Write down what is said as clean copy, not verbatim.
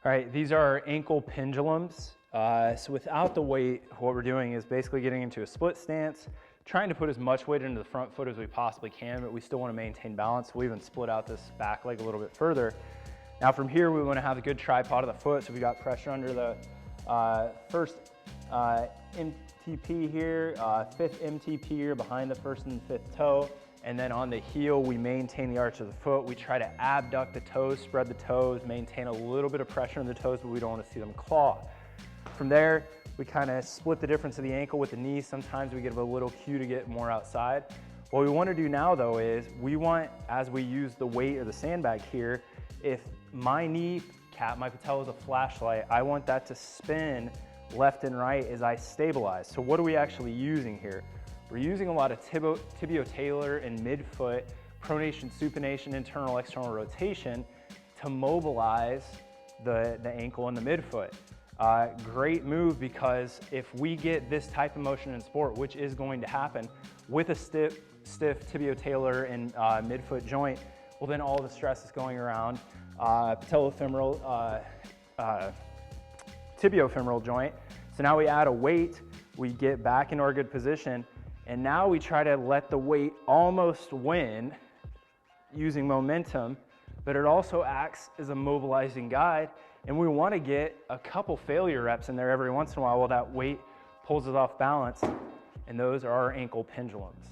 All right, these are our ankle pendulums. So without the weight, what we're doing is basically getting into a split stance, trying to put as much weight into the front foot as we possibly can, but we still want to maintain balance. We even split out this back leg a little bit further. Now from here, we want to have a good tripod of the foot, so we got pressure under the first MTP here, fifth MTP here behind the first and fifth toe, and then on the heel, we maintain the arch of the foot. We try to abduct the toes, spread the toes, maintain a little bit of pressure on the toes, but we don't want to see them claw. From there, we kind of split the difference of the ankle with the knee. Sometimes we give a little cue to get more outside. What we want to do now though is we want, as we use the weight or the sandbag here, if my knee cap, my patella is a flashlight, I want that to spin left and right as I stabilize. So what are we actually using here? We're using a lot of tibiotalar and midfoot, pronation, supination, internal, external rotation to mobilize the ankle and the midfoot. Great move, because if we get this type of motion in sport, which is going to happen with a stiff tibiotalar and midfoot joint, well then all the stress is going around patellofemoral, tibiofemoral joint. So now we add a weight, we get back into our good position, and now we try to let the weight almost win using momentum, but it also acts as a mobilizing guide, and we want to get a couple failure reps in there every once in a while that weight pulls us off balance, and those are our ankle pendulums.